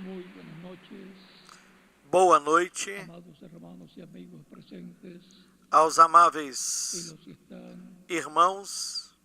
Muy buenas noches, Boa noite amados hermanos y amigos presentes aos y amáveis los que están irmãos,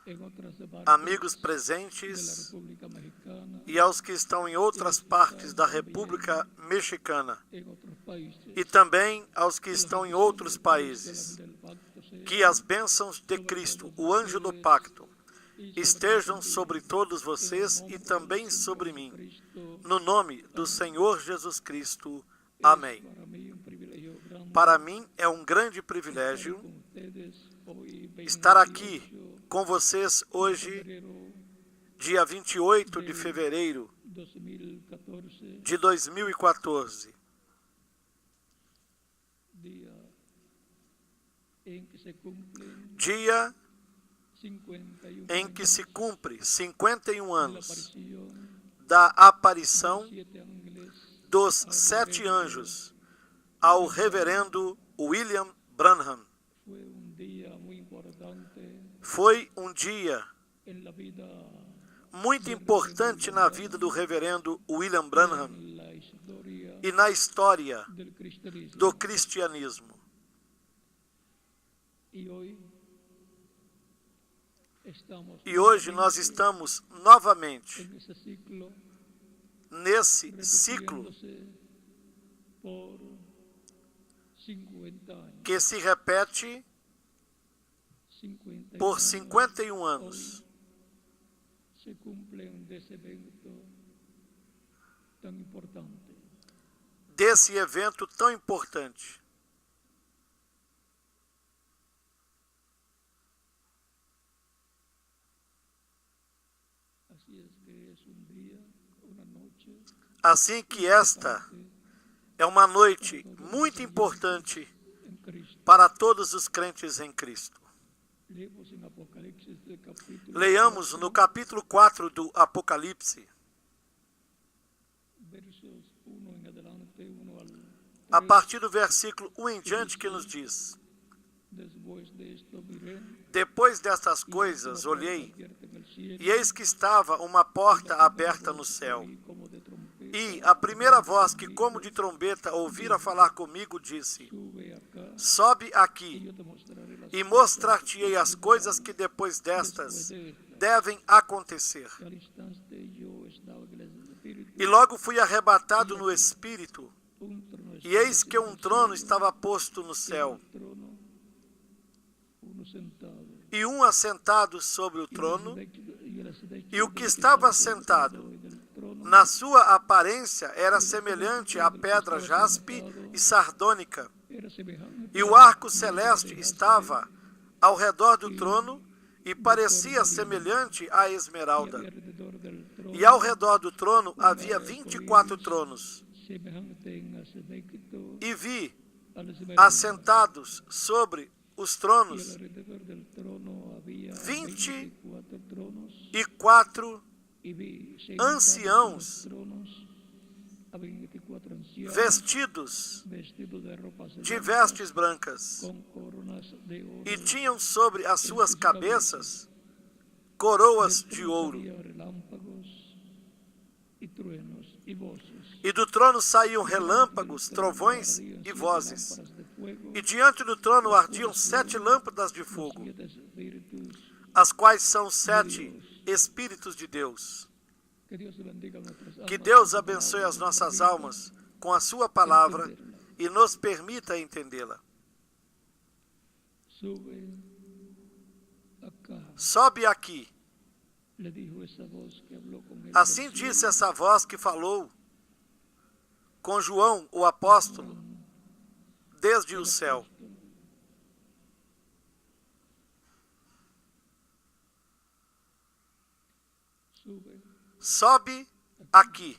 en otras partes amigos de la presentes República Mexicana, e aos que estão em outras partes da República Mexicana en otros países, e também aos que que los estão em bendiciones outros de Cristo, el países. ángel del pacto, sean Que as bênçãos de Cristo, o anjo do pacto, y sobre estejam nosotros sobre todos en el vocês nombre e del também Señor sobre mim. Jesucristo. No nome do Senhor Jesus Cristo. Es Amém. para mí un privilegio grande Para mim é um grande estar privilégio con ustedes hoy, estar aqui 28 com vocês de hoje, febrero dia 28 de fevereiro 2014, de 2014, día en que se cumplen dia 51 em que años se cumpre 51 de la anos aparición da aparição de 7 ángeles dos al 7 reverendo. anjos ao reverendo William Branham. Fue un día muy importante Foi um dia en la vida, muito importante na vida do reverendo William Branham en la historia e na história del cristianismo. do cristianismo. Y hoy estamos E hoje nós nuevamente estamos novamente en ese ciclo nesse ciclo repitiéndose por 50 años. que se repete 51 por años. 51 anos. Hoy se cumplen de ese evento tan importante. Desse evento tão importante. Así es que es un día, una noche Assim que esta importante é uma noite muito importante en Cristo. para todos os crentes em Cristo. Leemos en Apocalipsis del capítulo Leamos 4, no capítulo 4 do Apocalipse, versos 1 en adelante, 1 al 3. a partir do versículo 1 em diante, que nos diz: Después de esto miré, Depois destas y coisas una puerta olhei, abierta en el cielo, e eis que estava uma porta aberta no céu. oí como de trompeta, E a primeira voz que, como de trombeta, ouvira falar comigo, disse: sube acá, Sobe y aqui, yo te mostraré las e cosas mostrar-te-ei as coisas que depois destas devem acontecer. que al instante yo estaba en el espíritu, E logo fui arrebatado no Espírito, un trono e eis que um trono estava posto no céu, trono, uno sentado, e um assentado sobre o y trono, el aspecto e o que del estava sentado sentado, en el trono na sua aparência, era semelhante à pedra jaspe e sardônica, era semejante e o arco celeste estava ao redor do trono, e parecia semelhante à esmeralda. alrededor del trono, E ao redor do trono havia 24 tronos, semejante en aspecto e vi al esmeralda, assentados sobre os y tronos alrededor del trono había 24 tronos, e 4 y vi sentados anciãos en los tronos a 24 ancianos vestidos vestidos de ropas de blancas, vestes brancas, con coronas de oro, e tinham sobre as suas cabeças coroas de ouro. salían relámpagos y truenos y voces, E do trono saíam relâmpagos, trovões e vozes. lámparas de fuego, E diante do trono ardiam 7 lâmpadas de fogo, 7 espíritus. as quais são 7 Espíritos de Deus. Que Dios bendiga nuestras almas, Que Deus con su abençoe palabra, as nossas permita almas com a sua palavra entenderla. e nos permita entendê-la. Sube acá, Sobe aqui. le dijo esa voz que habló con él. Assim disse essa voz que falou com João, o apóstolo, desde o céu. Sube, Sobe aqui.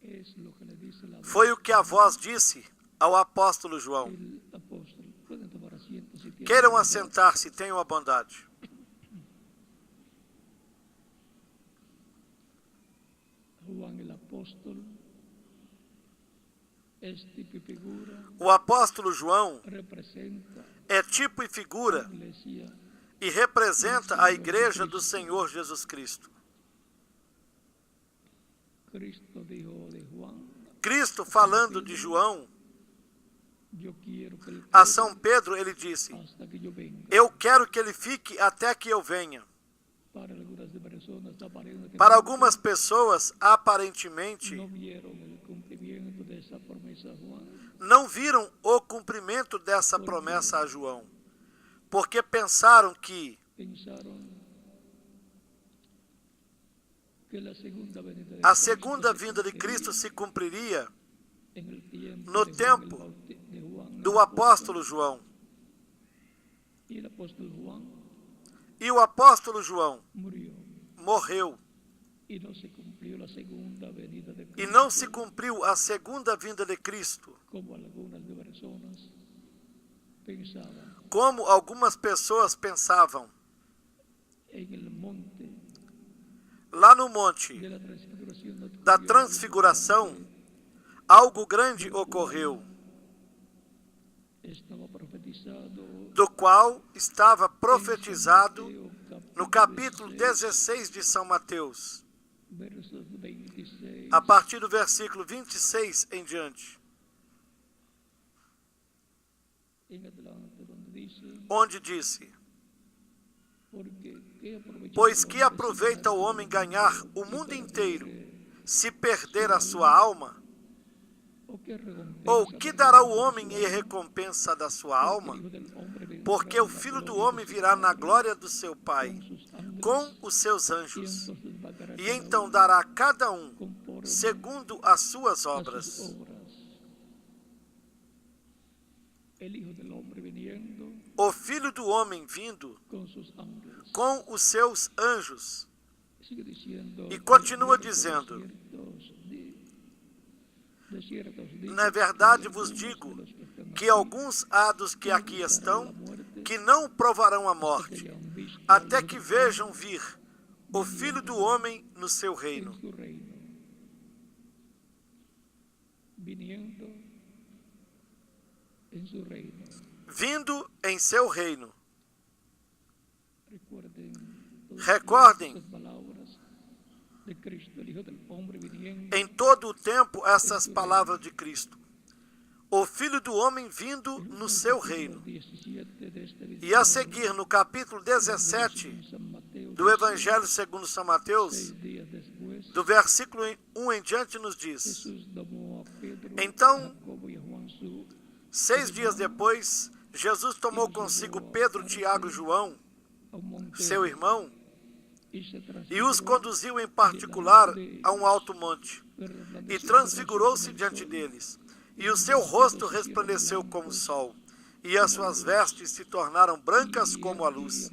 es lo que le dice la voz Foi o que a voz disse ao apóstolo João. del apóstol. Pueden tomar asiento si tienen. Queiram assentar-se, tenham a bondade. Juan el apóstol es tipo y figura, O apóstolo João representa é tipo e figura la iglesia e representa a igreja do Senhor Jesus Cristo. Cristo dijo de Juan, Cristo, falando de João, yo quiero que él a quede São Pedro, ele disse: hasta que yo venga. eu quero que ele fique até que eu venha. Para algunas personas aparentemente Para algumas pessoas, aparentemente, no vieron el cumplimiento de esa promesa a Juan, não viram o cumprimento dessa promessa a João, porque pensaram que pensaron que la segunda venida de a Cristo segunda se vinda de cumpliría Cristo se cumpriria en el tiempo no de Juan el tempo de Juan do el apóstolo João. y el apóstol Juan E o apóstolo João murió morreu y no se cumplió la segunda venida de Cristo, e não se cumpriu a segunda vinda de Cristo, como algunas personas pensaban. como algumas pessoas pensavam. En el monte Lá no monte de la transfiguración, da transfiguração, algo grande ocorreu, estaba profetizado do qual estava en profetizado Mateo no capítulo 16 de São Mateus, versos 26 a partir do versículo 26 em diante, en adelante, donde dice, onde disse: porque pois que aproveita o homem ganhar o mundo inteiro, se perder a sua alma? Ou que dará o homem em recompensa da sua alma? Porque o Filho do Homem virá na glória do seu Pai, com os seus anjos, e então dará a cada um segundo as suas obras. O Filho do Homem vindo com os seus anjos. E continua dizendo: na verdade vos digo que alguns há dos que aqui estão que não provarão a morte, até que vejam vir o Filho do Homem no seu reino. Vindo em seu reino. Recordem em todo o tempo essas palavras de Cristo. O Filho do Homem vindo no seu reino. E a seguir, no capítulo 17 do Evangelho segundo São Mateus, do versículo 1 em diante, nos diz: então, 6 dias depois, Jesus tomou consigo Pedro, Tiago e João, seu irmão, e os conduziu em particular a um alto monte, e transfigurou-se diante deles. E o seu rosto resplandeceu como o sol, e as suas vestes se tornaram brancas como a luz.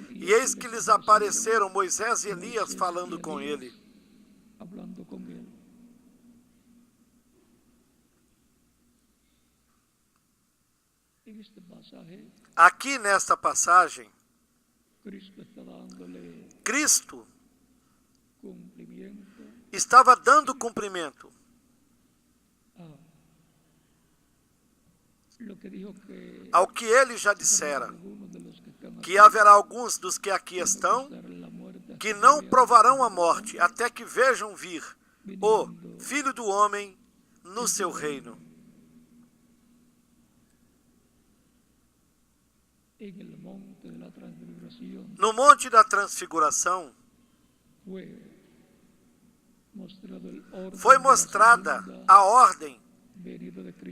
E eis que lhes apareceram Moisés e Elias falando com ele. Aqui nesta passagem, Cristo estava dando cumprimento ao que ele já dissera, que haverá alguns dos que aqui estão que não provarão a morte até que vejam vir o Filho do Homem no seu reino. No Monte da Transfiguração, foi mostrada a ordem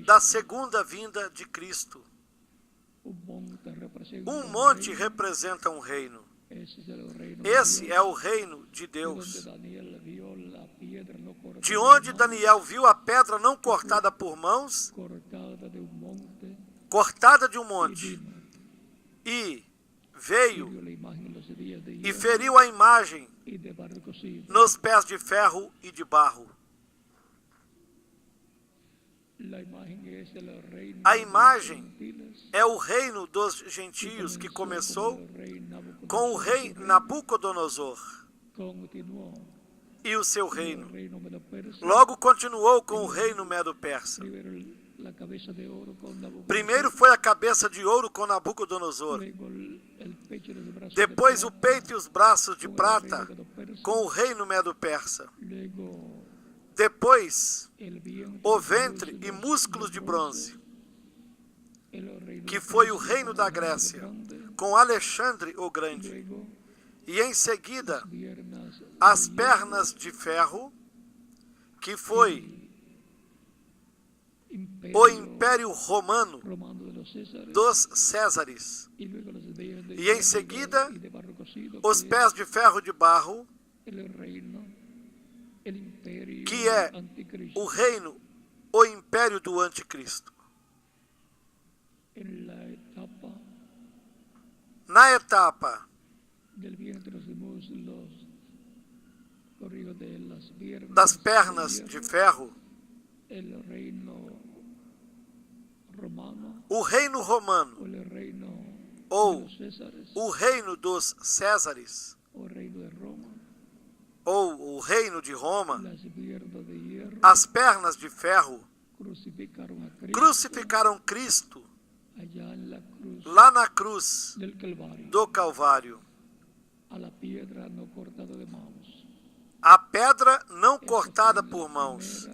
da segunda vinda de Cristo. Um monte representa um reino. Esse é o reino de Deus, de onde Daniel viu a pedra não cortada por mãos, cortada de um monte, e veio e feriu a imagem nos pés de ferro e de barro. A imagem é o reino dos gentios que começou com o rei Nabucodonosor e o seu reino. Logo continuou com o reino Medo-Persa. Primeiro foi a cabeça de ouro com Nabucodonosor. Depois o peito e os braços de prata com o reino Medo-Persa. Depois, el vientre o ventre e músculos de bronze, que foi o reino da Grécia, com Alexandre o Grande. E em seguida, as pernas de ferro, que foi o Império Romano dos Césares. E em seguida, os pés de ferro de barro, que é o reino, o império do anticristo. Na etapa das pernas de ferro, o reino romano, ou o reino dos Césares, ou o reino de Roma, as pernas de ferro crucificaram Cristo lá na cruz do Calvário. A pedra não cortada por mãos.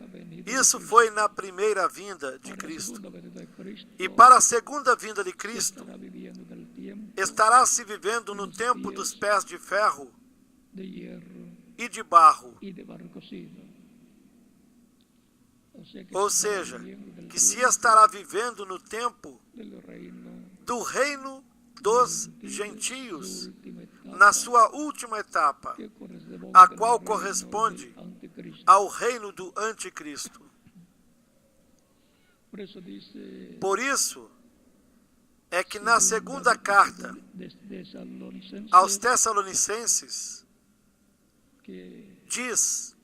Isso foi na primeira vinda de Cristo. E para a segunda vinda de Cristo, estará se vivendo no tempo dos pés de ferro e de barro. Ou seja, que se estará vivendo no tempo do reino dos gentios, na sua última etapa, a qual corresponde ao reino do anticristo. Por isso, é que na segunda carta aos Tessalonicenses, diz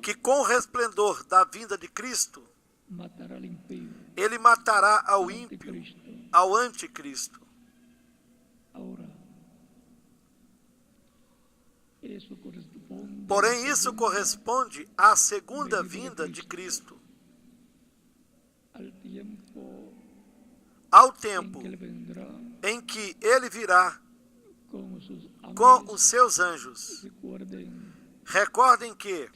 que com o resplendor da vinda de Cristo, ele matará ao ímpio, ao anticristo. Porém, isso corresponde à segunda vinda de Cristo, ao tempo em que ele virá com os seus anjos. Recordem que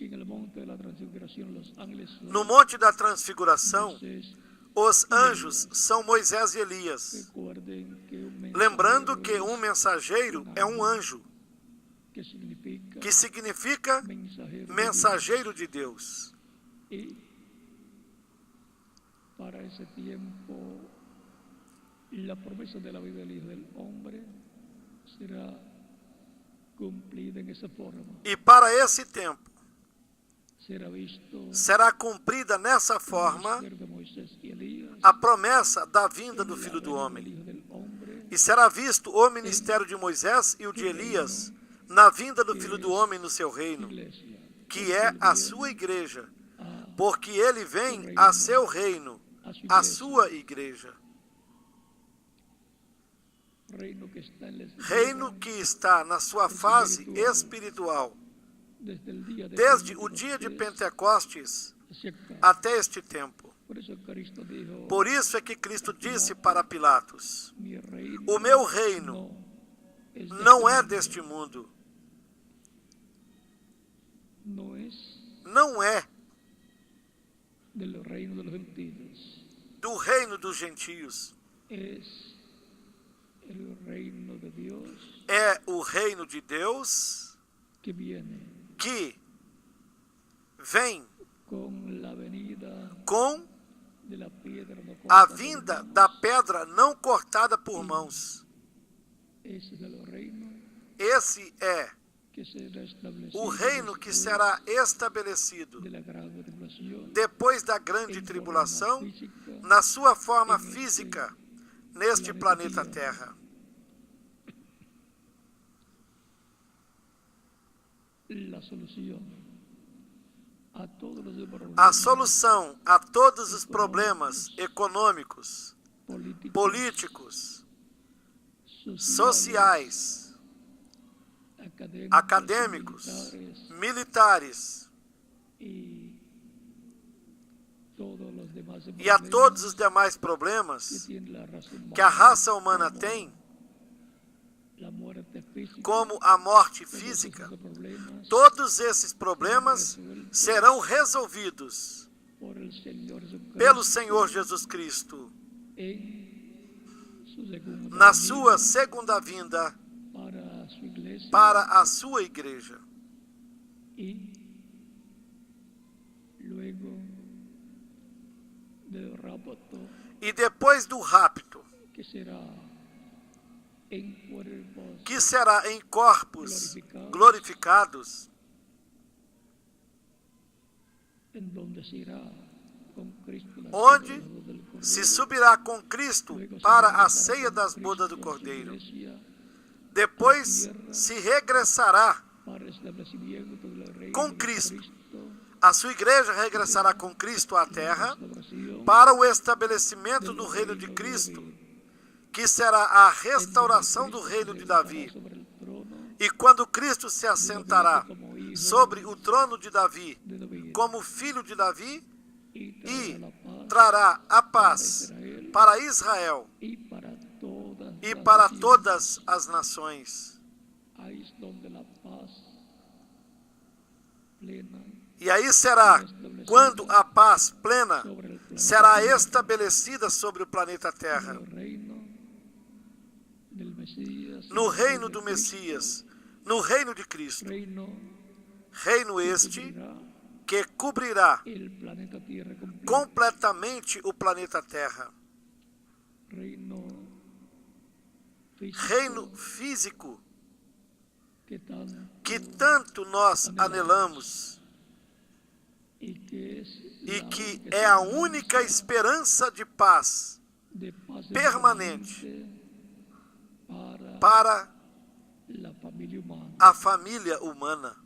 no Monte da Transfiguração, os anjos são Moisés e Elias. Lembrando que um mensageiro é um anjo, que significa mensageiro de Deus. Para esse tempo, a promessa da vida do Hijo del Hombre será cumprida nessa forma. E para esse tempo, será cumprida nessa forma a promessa da vinda do Filho do Homem. E será visto o ministério de Moisés e o de Elias na vinda do Filho do Homem no seu reino, que é a sua igreja, porque ele vem a seu reino, a sua igreja. Reino que está na sua fase espiritual, desde o dia de Pentecostes até este tempo. Por isso é que Cristo disse para Pilatos: o meu reino não é deste mundo. Não é do reino dos gentios. É o reino de Deus que vem com a vinda da pedra não cortada por mãos. Esse é o reino que será estabelecido depois da grande tribulação, na sua forma física, neste planeta Terra. A solução a todos os problemas econômicos, políticos, sociais, acadêmicos, militares e a todos os demais problemas que a raça humana tem, como a morte física, todos esses problemas serão resolvidos pelo Senhor Jesus Cristo na sua segunda vinda para a sua igreja. E depois do rapto, que será em corpos glorificados, onde se subirá com Cristo para a ceia das bodas do Cordeiro. Depois se regressará com Cristo. A sua igreja regressará com Cristo à terra para o estabelecimento do reino de Cristo, que será a restauração do reino de Davi. E quando Cristo se assentará sobre o trono de Davi, como filho de Davi, e trará a paz para Israel e para todas as nações. E aí será quando a paz plena será estabelecida sobre o planeta Terra, no reino do Messias, no reino de Cristo. Reino este que cobrirá completamente o planeta Terra. Reino físico que tanto nós anelamos e que é a única esperança de paz permanente para a família humana.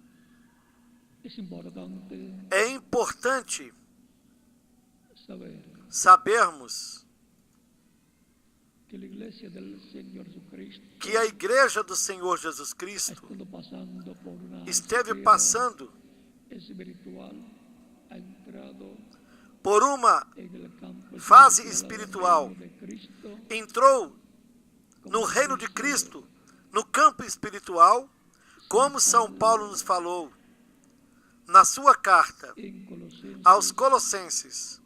É importante sabermos que a igreja do Senhor Jesus Cristo esteve passando por uma fase espiritual, entrou no reino de Cristo, no campo espiritual, como São Paulo nos falou na sua carta aos Colossenses.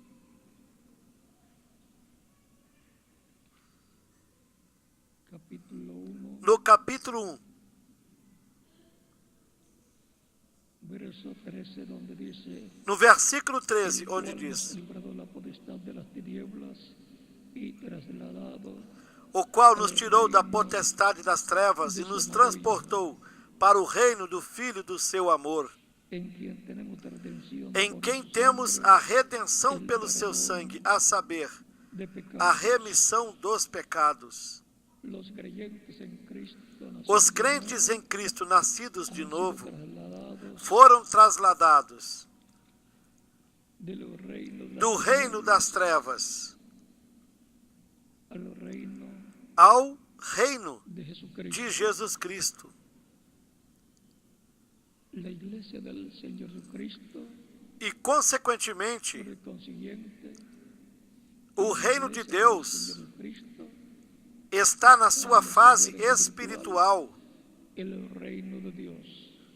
No capítulo 1, no versículo 13, onde diz: o qual nos tirou da potestade das trevas e nos transportou para o reino do Filho do seu amor, em quem temos a redenção pelo seu sangue, a saber, a remissão dos pecados. Os crentes em Cristo, nascidos de novo, foram trasladados do reino das trevas ao reino de Jesus Cristo. E, consequentemente, o reino de Deus está na sua fase espiritual,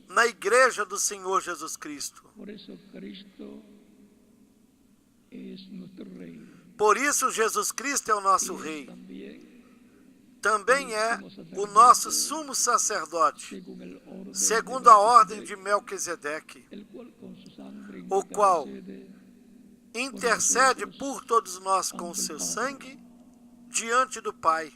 na igreja do Senhor Jesus Cristo. Por isso, Jesus Cristo é o nosso Rei. Também é o nosso sumo sacerdote, segundo a ordem de Melquisedeque, o qual intercede por todos nós com o seu sangue diante do Pai.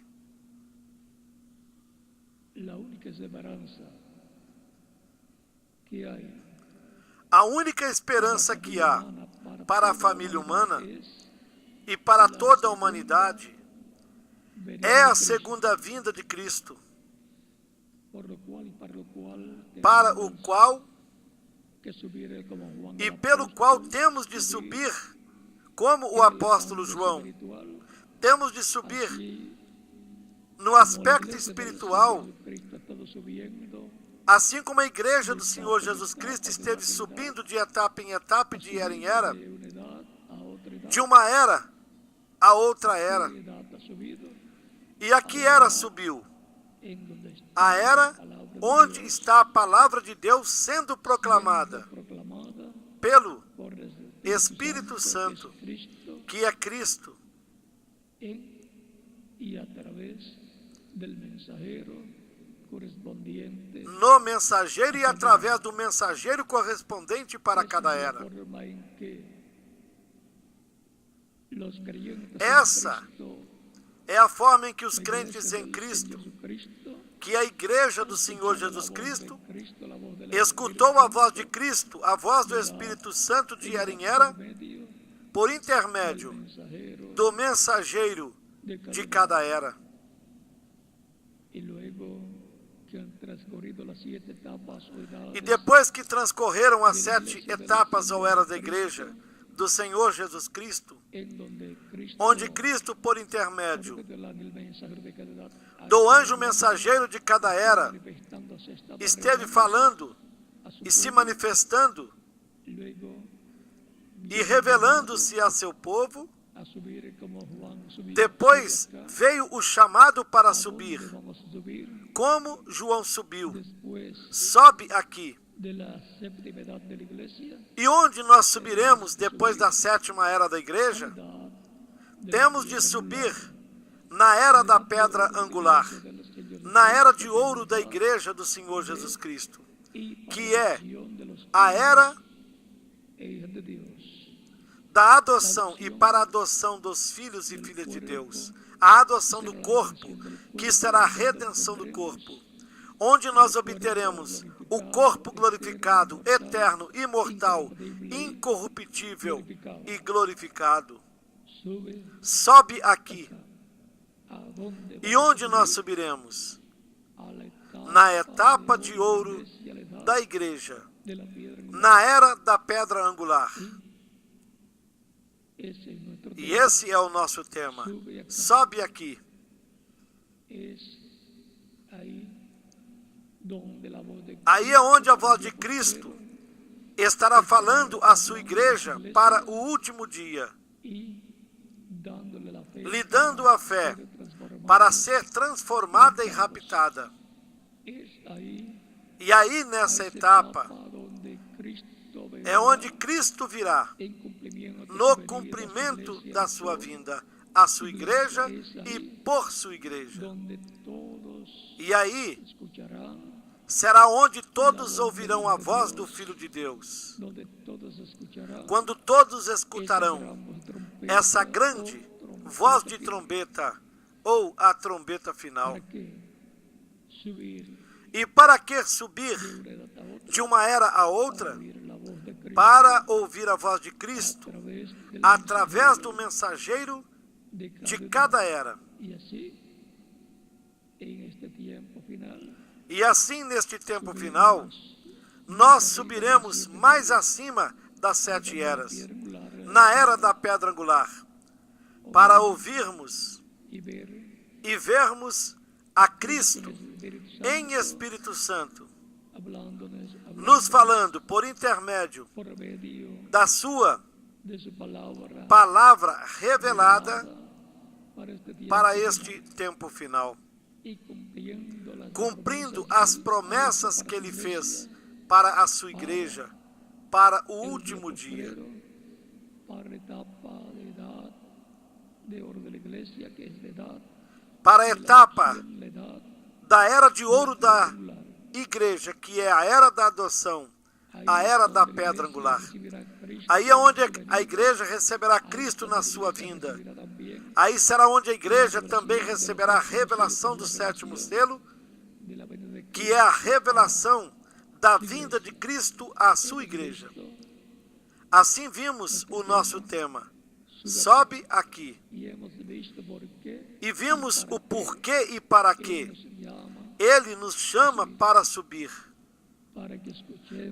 A única esperança que há para a família humana e para toda a humanidade é a segunda vinda de Cristo, para o qual e pelo qual temos de subir, como o apóstolo João, temos de subir no aspecto espiritual, assim como a igreja do Senhor Jesus Cristo esteve subindo de etapa em etapa e de era em era, de uma era a outra era. E a que era subiu? A era onde está a palavra de Deus sendo proclamada pelo Espírito Santo, que é Cristo, no mensageiro e através do mensageiro correspondente para cada era. Essa é a forma em que os crentes em Cristo, que a igreja do Senhor Jesus Cristo, escutou a voz de Cristo, a voz do Espírito Santo de era em era, por intermédio do mensageiro de cada era. E depois que transcorreram as 7 etapas ou eras da igreja do Senhor Jesus Cristo, onde Cristo, por intermédio do anjo mensageiro de cada era, esteve falando e se manifestando e revelando-se a seu povo, depois veio o chamado para subir, como João subiu. Sobe aqui. E onde nós subiremos depois da 7ª era da igreja? Temos de subir na era da pedra angular, na era de ouro da igreja do Senhor Jesus Cristo, que é a era da adoção e para a adoção dos filhos e filhas de Deus, a adoção do corpo, que será a redenção do corpo, onde nós obteremos o corpo glorificado, eterno, imortal, incorruptível e glorificado. Sobe aqui. E onde nós subiremos? Na etapa de ouro da igreja, na era da pedra angular. E esse é o nosso tema. Sobe aqui. Aí é onde a voz de Cristo estará falando à sua igreja para o último dia, lhe dando a fé para ser transformada e raptada. E aí, nessa etapa, é onde Cristo virá, no cumprimento da sua vinda, a sua igreja e por sua igreja. E aí, será onde todos ouvirão a voz do Filho de Deus. Quando todos escutarão essa grande voz de trombeta, ou a trombeta final. E para que subir de uma era a outra? Para ouvir a voz de Cristo, através do mensageiro de cada era. E assim, neste tempo final, nós subiremos mais acima das 7 eras, na era da pedra angular, para ouvirmos e vermos a Cristo em Espírito Santo, nos falando por intermédio da sua palavra revelada para este tempo final, cumprindo as promessas que Ele fez para a sua igreja, para o último dia. Para a etapa da era de ouro da igreja, que é a era da adoção, a era da pedra angular. Aí é onde a igreja receberá Cristo na sua vinda. Aí será onde a igreja também receberá a revelação do 7º selo, que é a revelação da vinda de Cristo à sua igreja. Assim vimos o nosso tema. Sobe aqui. E vimos o porquê e para quê. Ele nos chama para subir,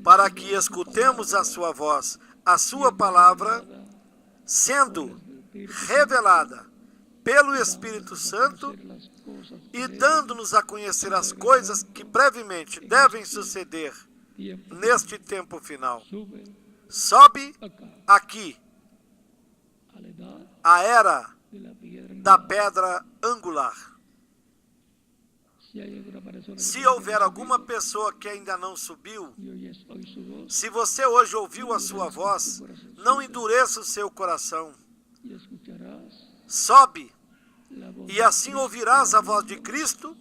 para que escutemos a sua voz, a sua palavra, sendo revelada pelo Espírito Santo e dando-nos a conhecer as coisas que brevemente devem suceder neste tempo final. Sobe aqui a era da pedra angular. Se houver alguma pessoa que ainda não subiu, se você hoje ouviu a sua voz, não endureça o seu coração. Sobe, e assim ouvirás a voz de Cristo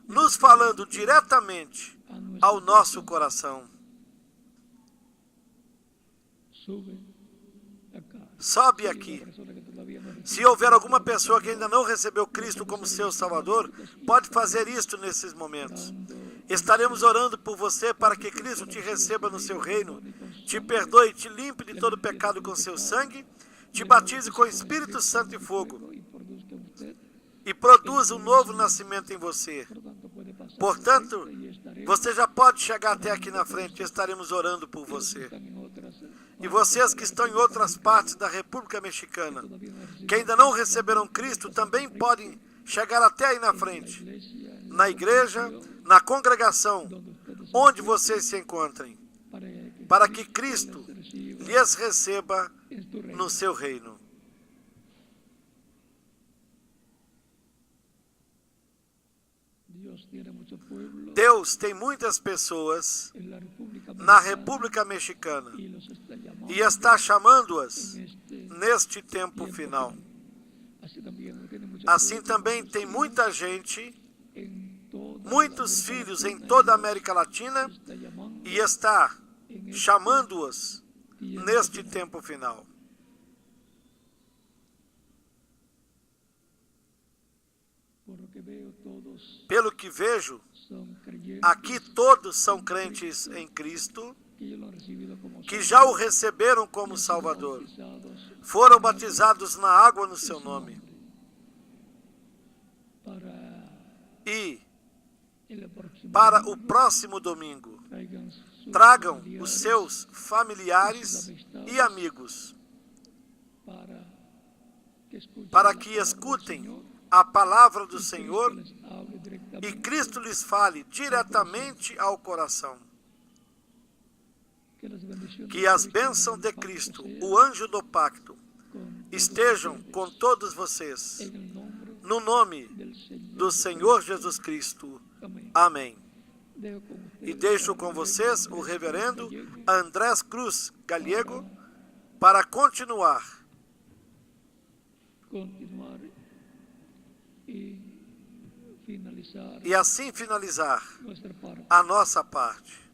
nos falando diretamente ao nosso coração. Sobe aqui. Se houver alguma pessoa que ainda não recebeu Cristo como seu Salvador, pode fazer isto nesses momentos. Estaremos orando por você para que Cristo te receba no seu reino, te perdoe, te limpe de todo pecado com seu sangue, te batize com o Espírito Santo e fogo e produza um novo nascimento em você. Portanto, você já pode chegar até aqui na frente, estaremos orando por você. E vocês que estão em outras partes da República Mexicana, que ainda não receberam Cristo, também podem chegar até aí na frente, na igreja, na congregação, onde vocês se encontrem, para que Cristo lhes receba no seu reino. Deus tem muitas pessoas na República Mexicana e está chamando-as neste tempo final. Assim também tem muita gente, muitos filhos em toda a América Latina e está chamando-as neste tempo final. Pelo que vejo, aqui todos são crentes em Cristo, que já o receberam como Salvador. Foram batizados na água no seu nome. E, para o próximo domingo, tragam os seus familiares e amigos para que escutem a palavra do Senhor e Cristo lhes fale diretamente ao coração. Que as bênçãos de Cristo, o anjo do pacto, estejam com todos vocês, no nome do Senhor Jesus Cristo. Amém. E deixo com vocês o reverendo Andrés Cruz Gallego para continuar e assim finalizar a nossa parte.